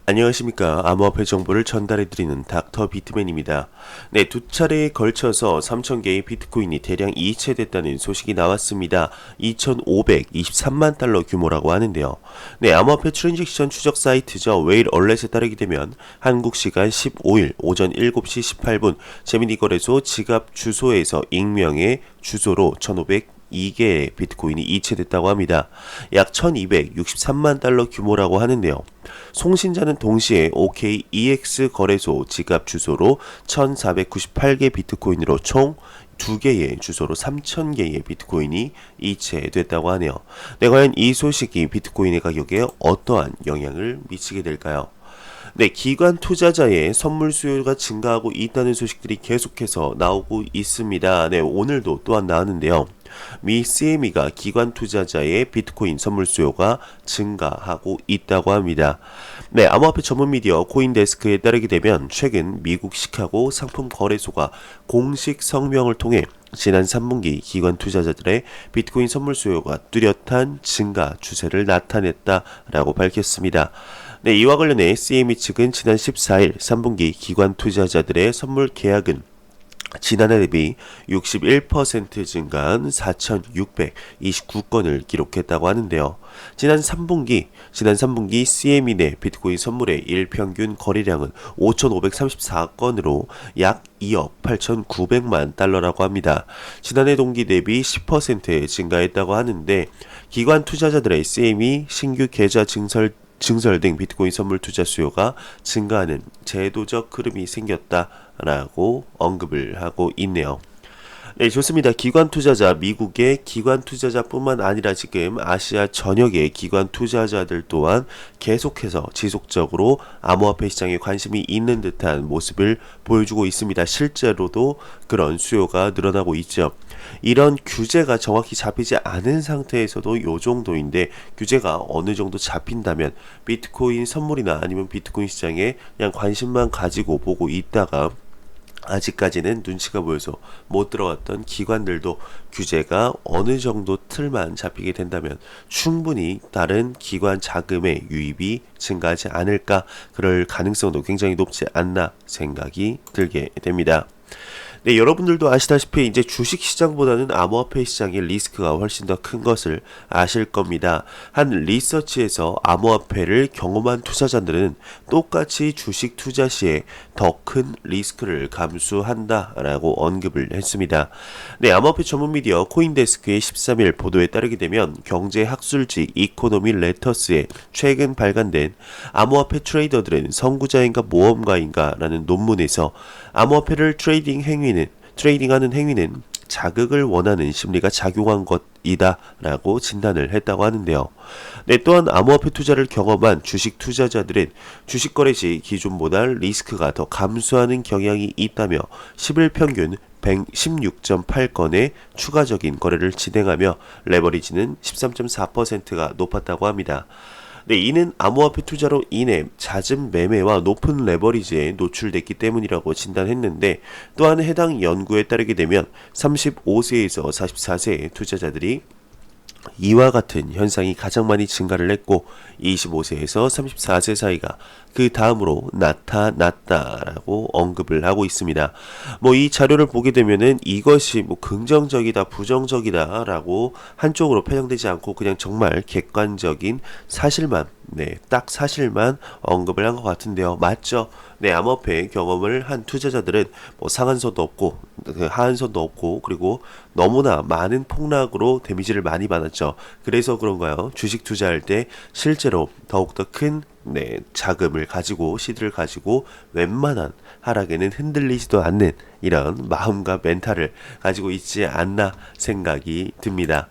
안녕하십니까. 암호화폐 정보를 전달해드리는 닥터 비트맨입니다. 네, 두 차례에 걸쳐서 3,000개의 비트코인이 대량 이체됐다는 소식이 나왔습니다. 2,523만 달러 규모라고 하는데요. 네, 암호화폐 트랜잭션 추적 사이트죠. 웨일 얼렛에 따르게 되면 한국 시간 15일 오전 7시 18분 재미니 거래소 지갑 주소에서 익명의 주소로 1,502개의 비트코인이 이체됐다고 합니다. 약 1263만 달러 규모라고 하는데요. 송신자는 동시에 OKEX 거래소 지갑 주소로 1498개 비트코인으로 총 2개의 주소로 3000개의 비트코인이 이체됐다고 하네요. 네, 과연 이 소식이 비트코인의 가격에 어떠한 영향을 미치게 될까요? 네, 기관 투자자의 선물 수요가 증가하고 있다는 소식들이 계속해서 나오고 있습니다. 네, 오늘도 또한 나왔는데요. 미 CME가 기관 투자자의 비트코인 선물 수요가 증가하고 있다고 합니다. 네, 암호화폐 전문 미디어 코인데스크에 따르게 되면 최근 미국 시카고 상품 거래소가 공식 성명을 통해 지난 3분기 기관 투자자들의 비트코인 선물 수요가 뚜렷한 증가 추세를 나타냈다라고 밝혔습니다. 네, 이와 관련해 CME 측은 지난 14일 3분기 기관 투자자들의 선물 계약은 지난해 대비 61% 증가한 4,629건을 기록했다고 하는데요. 지난 3분기 CME 내 비트코인 선물의 일평균 거래량은 5,534건으로 약 2억 8,900만 달러라고 합니다. 지난해 동기 대비 10% 증가했다고 하는데 기관 투자자들의 CME 신규 계좌 증설 등 비트코인 선물 투자 수요가 증가하는 제도적 흐름이 생겼다라고 언급을 하고 있네요. 네, 좋습니다. 기관 투자자, 미국의 기관 투자자뿐만 아니라 지금 아시아 전역의 기관 투자자들 또한 계속해서 지속적으로 암호화폐 시장에 관심이 있는 듯한 모습을 보여주고 있습니다. 실제로도 그런 수요가 늘어나고 있죠. 이런 규제가 정확히 잡히지 않은 상태에서도 이 정도인데 규제가 어느 정도 잡힌다면 비트코인 선물이나 아니면 비트코인 시장에 그냥 관심만 가지고 보고 있다가 아직까지는 눈치가 보여서 못 들어갔던 기관들도 규제가 어느 정도 틀만 잡히게 된다면 충분히 다른 기관 자금의 유입이 증가하지 않을까, 그럴 가능성도 굉장히 높지 않나 생각이 들게 됩니다. 네, 여러분들도 아시다시피 이제 주식시장보다는 암호화폐 시장의 리스크가 훨씬 더 큰 것을 아실 겁니다. 한 리서치에서 암호화폐를 경험한 투자자들은 똑같이 주식 투자 시에 더 큰 리스크를 감수한다라고 언급을 했습니다. 네, 암호화폐 전문 미디어 코인데스크의 13일 보도에 따르게 되면 경제학술지 이코노미 레터스에 최근 발간된 암호화폐 트레이더들은 선구자인가 모험가인가 라는 논문에서 암호화폐를 트레이딩하는 행위는 자극을 원하는 심리가 작용한 것이다 라고 진단을 했다고 하는데요. 네, 또한 암호화폐 투자를 경험한 주식 투자자들은 주식 거래 시 기존보다 리스크가 더 감소하는 경향이 있다며 10일 평균 116.8건의 추가적인 거래를 진행하며 레버리지는 13.4%가 높았다고 합니다. 네, 이는 암호화폐 투자로 인해 잦은 매매와 높은 레버리지에 노출됐기 때문이라고 진단했는데, 또한 해당 연구에 따르게 되면 35세에서 44세의 투자자들이 이와 같은 현상이 가장 많이 증가를 했고 25세에서 34세 사이가 그 다음으로 나타났다라고 언급을 하고 있습니다. 이 자료를 보게 되면은 이것이 긍정적이다 부정적이다라고 한쪽으로 편향되지 않고 그냥 정말 객관적인 사실만, 딱 사실만 언급을 한 것 같은데요. 맞죠? 네, 암호화폐 경험을 한 투자자들은 상한선도 없고 하한선도 없고 그리고 너무나 많은 폭락으로 데미지를 많이 받았죠. 그래서 그런가요? 주식 투자할 때 실제로 더욱더 큰 자금을 가지고 시드를 가지고 웬만한 하락에는 흔들리지도 않는 이런 마음과 멘탈을 가지고 있지 않나 생각이 듭니다.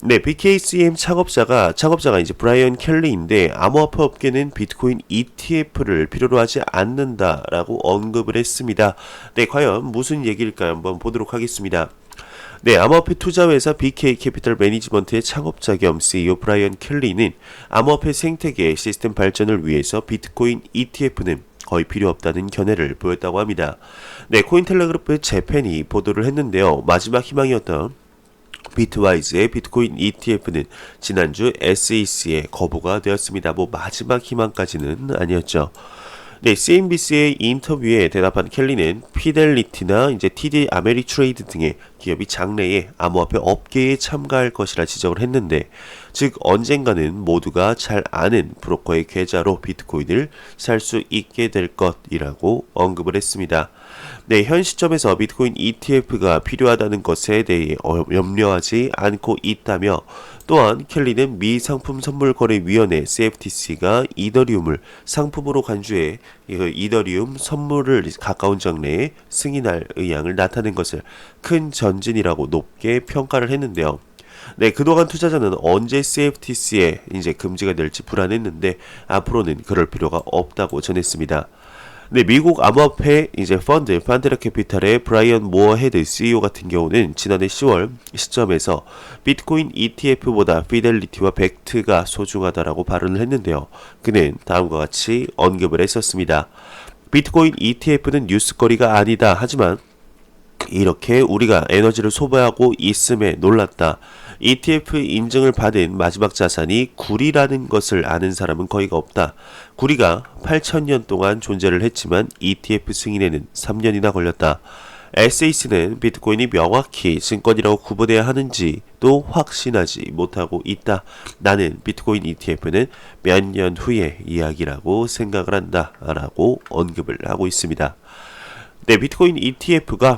네, BKCM 창업자가 이제 브라이언 켈리인데 암호화폐 업계는 비트코인 ETF를 필요로 하지 않는다라고 언급을 했습니다. 네, 과연 무슨 얘기일까요? 한번 보도록 하겠습니다. 네, 암호화폐 투자회사 BK 캐피털 매니지먼트의 창업자 겸 CEO 브라이언 켈리는 암호화폐 생태계 시스템 발전을 위해서 비트코인 ETF는 거의 필요 없다는 견해를 보였다고 합니다. 네, 코인텔레그래프 재팬이 보도를 했는데요. 마지막 희망이었던 비트와이즈의 비트코인 ETF는 지난주 SEC에 거부가 되었습니다. 뭐 마지막 희망까지는 아니었죠. 네, CNBC의 인터뷰에 대답한 켈리는 피델리티나 이제 TD 아메리트레이드 등의 기업이 장래에 암호화폐 업계에 참가할 것이라 지적을 했는데, 즉 언젠가는 모두가 잘 아는 브로커의 계좌로 비트코인을 살 수 있게 될 것이라고 언급을 했습니다. 네, 현 시점에서 비트코인 ETF가 필요하다는 것에 대해 염려하지 않고 있다며, 또한 켈리는 미 상품선물거래위원회 CFTC가 이더리움을 상품으로 간주해 이더리움 선물을 가까운 장래에 승인할 의향을 나타낸 것을 큰 전진이라고 높게 평가를 했는데요. 네, 그동안 투자자는 언제 CFTC에 이제 금지가 될지 불안했는데 앞으로는 그럴 필요가 없다고 전했습니다. 네, 미국 암호화폐 이제 펀드 판테라 캐피탈의 브라이언 모어 헤드 CEO 같은 경우는 지난해 10월 시점에서 비트코인 ETF보다 피델리티와 벡트가 소중하다라고 발언을 했는데요. 그는 다음과 같이 언급을 했었습니다. 비트코인 ETF는 뉴스거리가 아니다. 하지만 이렇게 우리가 에너지를 소비하고 있음에 놀랐다. ETF 인증을 받은 마지막 자산이 구리라는 것을 아는 사람은 거의가 없다. 구리가 8,000년 동안 존재를 했지만 ETF 승인에는 3년이나 걸렸다. SAC는 비트코인이 명확히 증권이라고 구분해야 하는지도 확신하지 못하고 있다. 나는 비트코인 ETF는 몇 년 후의 이야기라고 생각을 한다. 라고 언급을 하고 있습니다. 네, 비트코인 ETF가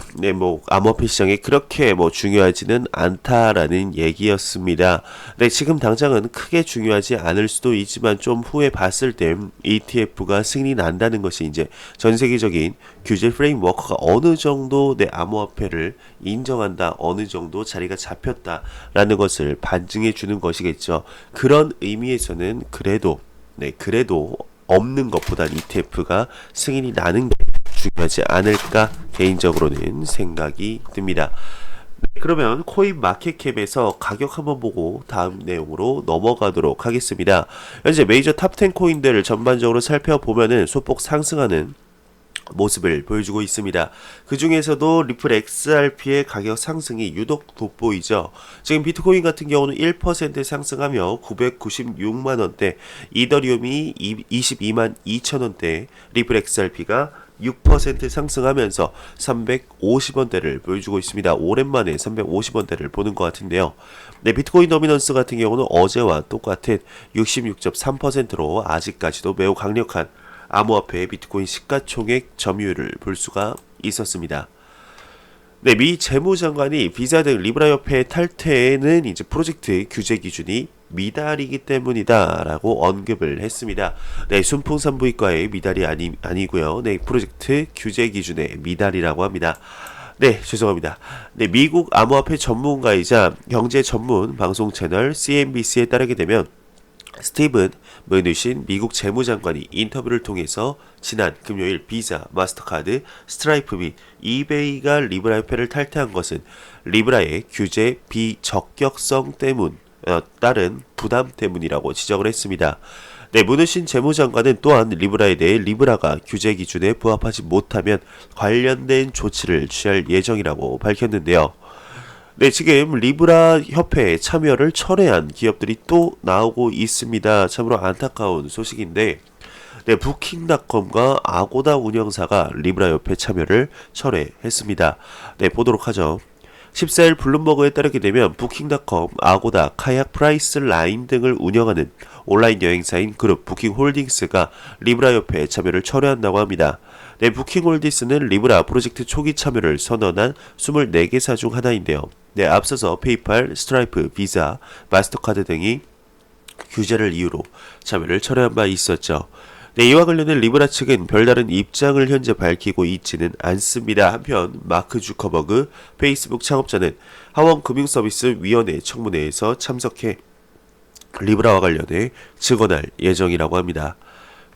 암호화폐 시장에 그렇게 중요하지는 않다라는 얘기였습니다. 네, 지금 당장은 크게 중요하지 않을 수도 있지만 좀 후에 봤을 때 ETF가 승인이 난다는 것이 이제 전 세계적인 규제 프레임워크가 어느 정도 내 암호화폐를 인정한다, 어느 정도 자리가 잡혔다라는 것을 반증해 주는 것이겠죠. 그런 의미에서는 그래도 없는 것보단 ETF가 승인이 나는 게 중요하지 않을까 개인적으로는 생각이 듭니다. 네, 그러면 코인마켓캡에서 가격 한번 보고 다음 내용으로 넘어가도록 하겠습니다. 현재 메이저 탑10 코인들을 전반적으로 살펴보면은 소폭 상승하는 모습을 보여주고 있습니다. 그 중에서도 리플 XRP의 가격 상승이 유독 돋보이죠. 지금 비트코인 같은 경우는 1% 상승하며 996만원대, 이더리움이 22만 2천원대, 리플 XRP가 6% 상승하면서 350원대를 보여주고 있습니다. 오랜만에 350원대를 보는 것 같은데요. 네, 비트코인 도미넌스 같은 경우는 어제와 똑같은 66.3%로 아직까지도 매우 강력한 암호화폐 비트코인 시가총액 점유율을 볼 수가 있었습니다. 네, 미 재무장관이 비자 등 리브라 협회 탈퇴에는 이제 프로젝트 규제 기준이 미달이기 때문이다라고 언급을 했습니다. 네, 순풍산부인과의 미달이 아니고요. 네, 프로젝트 규제 기준의 미달이라고 합니다. 네, 죄송합니다. 네, 미국 암호화폐 전문가이자 경제 전문 방송 채널 CNBC에 따르게 되면 스티븐 머누신 미국 재무장관이 인터뷰를 통해서 지난 금요일 비자, 마스터카드, 스트라이프 및 이베이가 리브라 협회를 탈퇴한 것은 리브라의 규제 비적격성 때문 따른 부담 때문이라고 지적을 했습니다. 네, 머누신 재무장관은 또한 리브라에 대해 리브라가 규제 기준에 부합하지 못하면 관련된 조치를 취할 예정이라고 밝혔는데요. 네, 지금 리브라 협회에 참여를 철회한 기업들이 또 나오고 있습니다. 참으로 안타까운 소식인데, 네, 부킹닷컴과 아고다 운영사가 리브라 협회 참여를 철회했습니다. 네, 보도록 하죠. 14일 블룸버그에 따르게 되면 부킹닷컴, 아고다, 카약 프라이스 라인 등을 운영하는 온라인 여행사인 그룹 부킹홀딩스가 리브라 협회에 참여를 철회한다고 합니다. 네, 부킹홀딩스는 리브라 프로젝트 초기 참여를 선언한 24개사 중 하나인데요. 네, 앞서서 페이팔, 스트라이프, 비자, 마스터카드 등이 규제를 이유로 참여를 철회한 바 있었죠. 네, 이와 관련해 리브라 측은 별다른 입장을 현재 밝히고 있지는 않습니다. 한편 마크 주커버그 페이스북 창업자는 하원 금융서비스위원회 청문회에서 참석해 리브라와 관련해 증언할 예정이라고 합니다.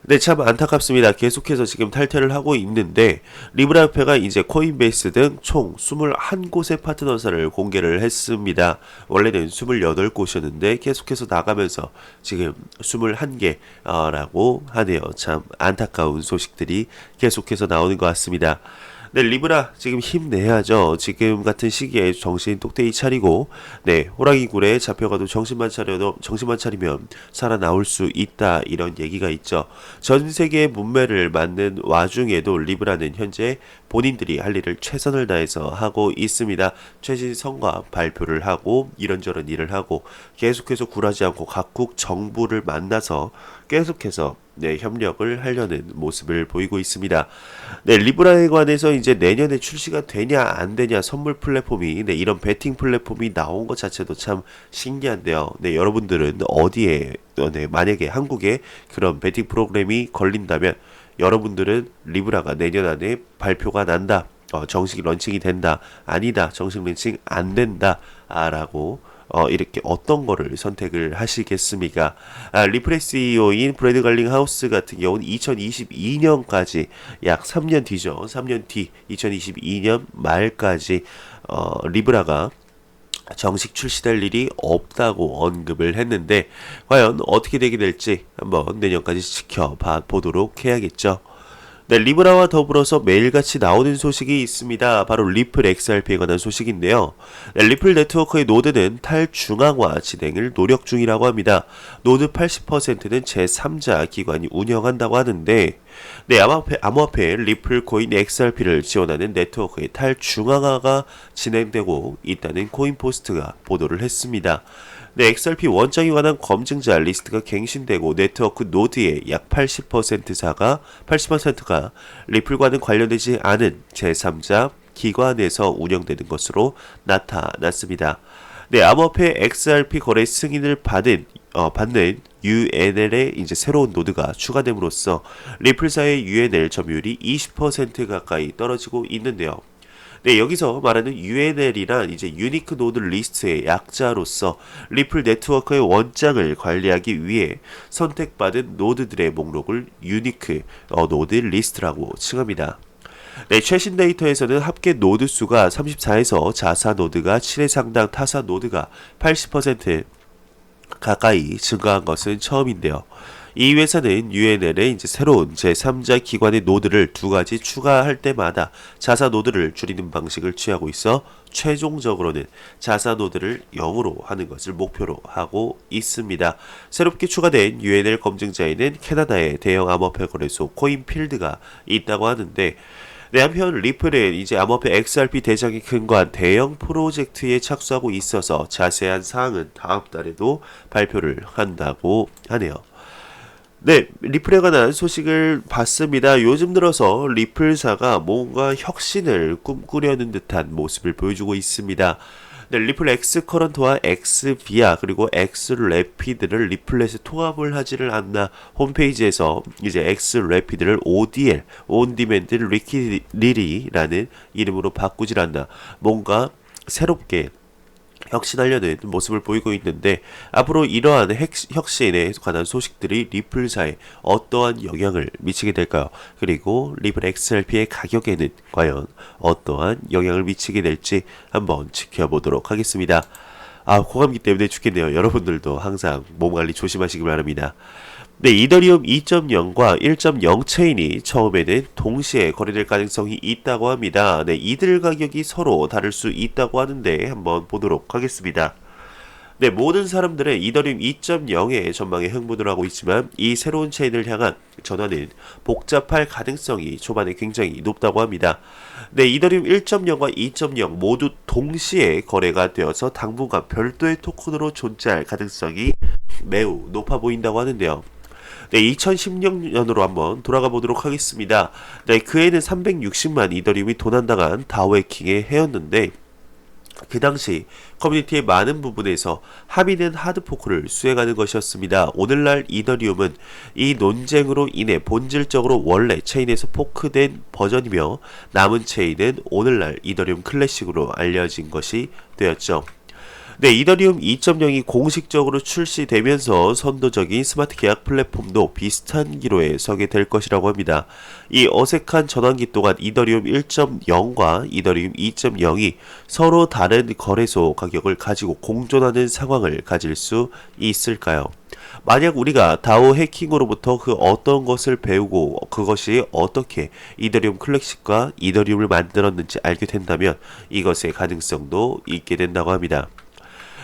네, 참 안타깝습니다. 계속해서 지금 탈퇴를 하고 있는데 리브라 협회가 이제 코인베이스 등 총 21곳의 파트너사를 공개를 했습니다. 원래는 28곳이었는데 계속해서 나가면서 지금 21개라고 하네요. 참 안타까운 소식들이 계속해서 나오는 것 같습니다. 네, 리브라 지금 힘내야죠. 지금 같은 시기에 정신 똑대히 차리고, 네, 호랑이 굴에 잡혀가도 정신만 차리면 살아나올 수 있다, 이런 얘기가 있죠. 전 세계의 문매를 맞는 와중에도 리브라는 현재 본인들이 할 일을 최선을 다해서 하고 있습니다. 최신 성과 발표를 하고 이런저런 일을 하고 계속해서 굴하지 않고 각국 정부를 만나서 계속해서 네, 협력을 하려는 모습을 보이고 있습니다. 네, 리브라에 관해서 이제 내년에 출시가 되냐 안 되냐 선물 플랫폼이 네, 이런 베팅 플랫폼이 나온 것 자체도 참 신기한데요. 네, 여러분들은 어디에 네, 만약에 한국에 그런 베팅 프로그램이 걸린다면 여러분들은 리브라가 내년 안에 발표가 난다. 정식 런칭이 된다. 아니다. 정식 런칭 안 된다. 라고 이렇게 어떤 거를 선택을 하시겠습니까? 리플의 CEO인 브래드 갈링하우스 같은 경우는 2022년까지 약 3년 뒤죠. 3년 뒤 2022년 말까지 리브라가 정식 출시될 일이 없다고 언급을 했는데 과연 어떻게 되게 될지 한번 내년까지 지켜봐 보도록 해야겠죠. 네, 리브라와 더불어서 매일같이 나오는 소식이 있습니다. 바로 리플 XRP에 관한 소식인데요. 네, 리플 네트워크의 노드는 탈중앙화 진행을 노력 중이라고 합니다. 노드 80%는 제3자 기관이 운영한다고 하는데 네, 암호화폐 리플 코인 XRP를 지원하는 네트워크의 탈중앙화가 진행되고 있다는 코인포스트가 보도를 했습니다. 네, XRP 원장에 관한 검증자 리스트가 갱신되고 네트워크 노드의 약 80%가 리플과는 관련되지 않은 제3자 기관에서 운영되는 것으로 나타났습니다. 네, 암호화폐 XRP 거래 승인을 받는 UNL의 이제 새로운 노드가 추가됨으로써 리플사의 UNL 점유율이 20% 가까이 떨어지고 있는데요. 네, 여기서 말하는 UNL이란 이제 유니크 노드 리스트의 약자로서 리플 네트워크의 원장을 관리하기 위해 선택받은 노드들의 목록을 유니크 노드 리스트라고 칭합니다. 네, 최신 데이터에서는 합계 노드 수가 34에서 자사 노드가 7의 상당, 타사 노드가 80% 가까이 증가한 것은 처음인데요. 이 회사는 UNL에 이제 새로운 제3자 기관의 노드를 두 가지 추가할 때마다 자사 노드를 줄이는 방식을 취하고 있어 최종적으로는 자사 노드를 0으로 하는 것을 목표로 하고 있습니다. 새롭게 추가된 UNL 검증자에는 캐나다의 대형 암호화폐 거래소 코인필드가 있다고 하는데 네, 한편 리플은 이제 암호화폐 XRP 대장에 근거한 대형 프로젝트에 착수하고 있어서 자세한 사항은 다음 달에도 발표를 한다고 하네요. 네, 리플에 관한 소식을 봤습니다. 요즘 들어서 리플사가 뭔가 혁신을 꿈꾸려는 듯한 모습을 보여주고 있습니다. 네, 리플 X 커런트와 X 비아 그리고 X 래피드를 리플렛에 통합을 하지를 않나 홈페이지에서 이제 X 래피드를 ODL 온 디맨드 리퀴리라는 이름으로 바꾸질 않나 뭔가 새롭게 혁신하려는 모습을 보이고 있는데 앞으로 이러한 혁신에 관한 소식들이 리플사에 어떠한 영향을 미치게 될까요? 그리고 리플 XRP의 가격에는 과연 어떠한 영향을 미치게 될지 한번 지켜보도록 하겠습니다. 고감기 때문에 죽겠네요. 여러분들도 항상 몸관리 조심하시기 바랍니다. 네, 이더리움 2.0과 1.0 체인이 처음에는 동시에 거래될 가능성이 있다고 합니다. 네, 이들 가격이 서로 다를 수 있다고 하는데 한번 보도록 하겠습니다. 네, 모든 사람들은 이더리움 2.0의 전망에 흥분을 하고 있지만 이 새로운 체인을 향한 전환은 복잡할 가능성이 초반에 굉장히 높다고 합니다. 네, 이더리움 1.0과 2.0 모두 동시에 거래가 되어서 당분간 별도의 토큰으로 존재할 가능성이 매우 높아 보인다고 하는데요. 네, 2016년으로 한번 돌아가 보도록 하겠습니다. 네, 그 해는 360만 이더리움이 도난당한 다오해킹의 해였는데 그 당시 커뮤니티의 많은 부분에서 합의된 하드포크를 수행하는 것이었습니다. 오늘날 이더리움은 이 논쟁으로 인해 본질적으로 원래 체인에서 포크된 버전이며 남은 체인은 오늘날 이더리움 클래식으로 알려진 것이 되었죠. 네, 이더리움 2.0이 공식적으로 출시되면서 선도적인 스마트 계약 플랫폼도 비슷한 기로에 서게 될 것이라고 합니다. 이 어색한 전환기 동안 이더리움 1.0과 이더리움 2.0이 서로 다른 거래소 가격을 가지고 공존하는 상황을 가질 수 있을까요? 만약 우리가 다오 해킹으로부터 그 어떤 것을 배우고 그것이 어떻게 이더리움 클래식과 이더리움을 만들었는지 알게 된다면 이것의 가능성도 있게 된다고 합니다.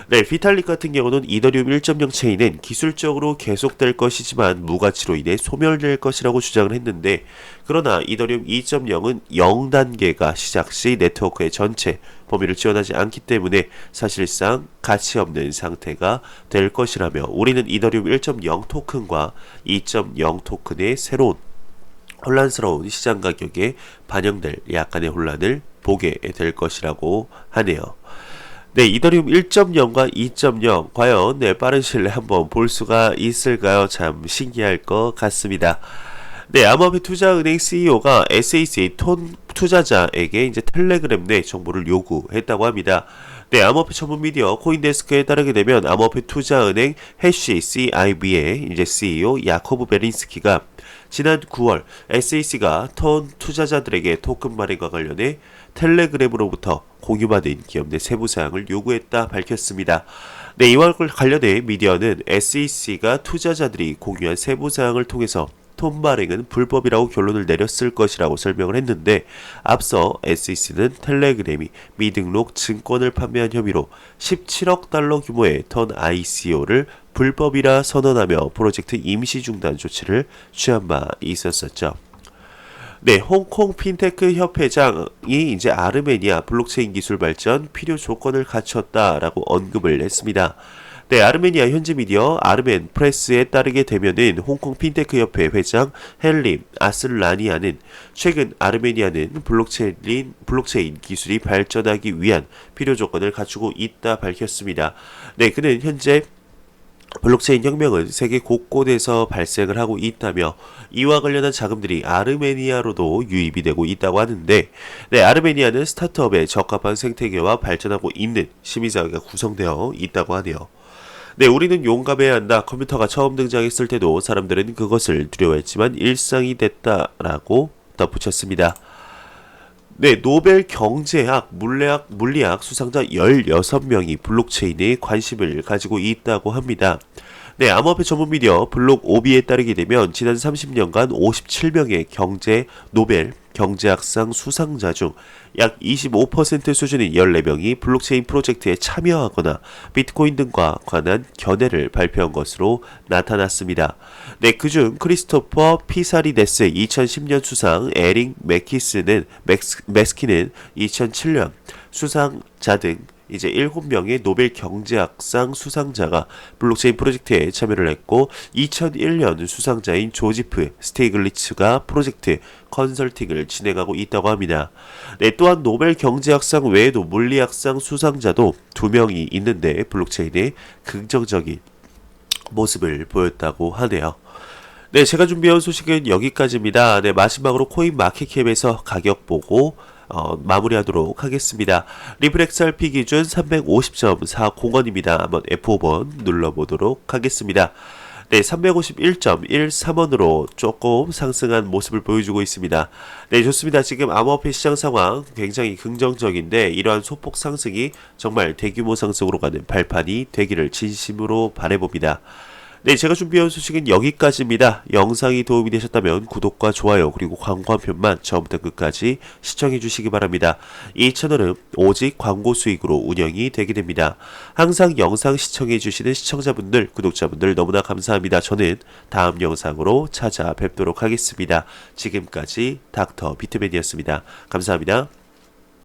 네, 비탈릭 같은 경우는 이더리움 1.0 체인은 기술적으로 계속될 것이지만 무가치로 인해 소멸될 것이라고 주장을 했는데, 그러나 이더리움 2.0은 0단계가 시작 시 네트워크의 전체 범위를 지원하지 않기 때문에 사실상 가치 없는 상태가 될 것이라며, 우리는 이더리움 1.0 토큰과 2.0 토큰의 새로운 혼란스러운 시장 가격에 반영될 약간의 혼란을 보게 될 것이라고 하네요. 네, 이더리움 1.0과 2.0 과연 빠른 시일 내에 한번 볼 수가 있을까요? 참 신기할 것 같습니다. 네, 암호화폐 투자은행 CEO가 SAC 톤 투자자에게 이제 텔레그램 내 정보를 요구했다고 합니다. 네, 암호화폐 전문 미디어 코인데스크에 따르게 되면 암호화폐 투자은행 해시 CIB의 이제 CEO 야코브 베린스키가 지난 9월 SAC가 톤 투자자들에게 토큰 발행과 관련해 텔레그램으로부터 공유받은 기업 내 세부 사항을 요구했다 밝혔습니다. 네, 이와 관련해 미디어는 SEC가 투자자들이 공유한 세부 사항을 통해서 톤 발행은 불법이라고 결론을 내렸을 것이라고 설명을 했는데, 앞서 SEC는 텔레그램이 미등록 증권을 판매한 혐의로 17억 달러 규모의 톤 ICO를 불법이라 선언하며 프로젝트 임시 중단 조치를 취한 바 있었었죠. 네, 홍콩 핀테크 협회장이 이제 아르메니아 블록체인 기술 발전 필요 조건을 갖췄다라고 언급을 했습니다. 네, 아르메니아 현지 미디어 아르멘 프레스에 따르게 되면은 홍콩 핀테크 협회 회장 헬림 아슬라니아는 최근 아르메니아는 블록체인 기술이 발전하기 위한 필요 조건을 갖추고 있다 밝혔습니다. 네, 그는 현재 블록체인 혁명은 세계 곳곳에서 발생을 하고 있다며, 이와 관련한 자금들이 아르메니아로도 유입이 되고 있다고 하는데, 네, 아르메니아는 스타트업에 적합한 생태계와 발전하고 있는 시민사회가 구성되어 있다고 하네요. 네, 우리는 용감해야 한다. 컴퓨터가 처음 등장했을 때도 사람들은 그것을 두려워했지만 일상이 됐다라고 덧붙였습니다. 네, 노벨 경제학, 물리학 수상자 16명이 블록체인에 관심을 가지고 있다고 합니다. 네, 암호화폐 전문 미디어 블록 오비에 따르게 되면 지난 30년간 57명의 노벨 경제학상 수상자 중 약 25% 수준인 14명이 블록체인 프로젝트에 참여하거나 비트코인 등과 관한 견해를 발표한 것으로 나타났습니다. 네, 그중 크리스토퍼 피사리데스 2010년 수상, 에릭 메스키는 2007년 수상자 등 이제 7명의 노벨 경제학상 수상자가 블록체인 프로젝트에 참여를 했고, 2001년 수상자인 조지프 스테이글리츠가 프로젝트 컨설팅을 진행하고 있다고 합니다. 네, 또한 노벨 경제학상 외에도 물리학상 수상자도 2명이 있는데 블록체인에 긍정적인 모습을 보였다고 하네요. 네, 제가 준비한 소식은 여기까지입니다. 네, 마지막으로 코인 마켓캡에서 가격 보고 마무리하도록 하겠습니다. 리플 XRP 기준 350.40원입니다. 한번 F5번 눌러보도록 하겠습니다. 네, 351.13원으로 조금 상승한 모습을 보여주고 있습니다. 네, 좋습니다. 지금 암호화폐 시장 상황 굉장히 긍정적인데, 이러한 소폭 상승이 정말 대규모 상승으로 가는 발판이 되기를 진심으로 바라봅니다. 네, 제가 준비한 소식은 여기까지입니다. 영상이 도움이 되셨다면 구독과 좋아요 그리고 광고 한 편만 처음부터 끝까지 시청해 주시기 바랍니다. 이 채널은 오직 광고 수익으로 운영이 되게 됩니다. 항상 영상 시청해 주시는 시청자분들, 구독자분들 너무나 감사합니다. 저는 다음 영상으로 찾아뵙도록 하겠습니다. 지금까지 닥터 비트맨이었습니다. 감사합니다.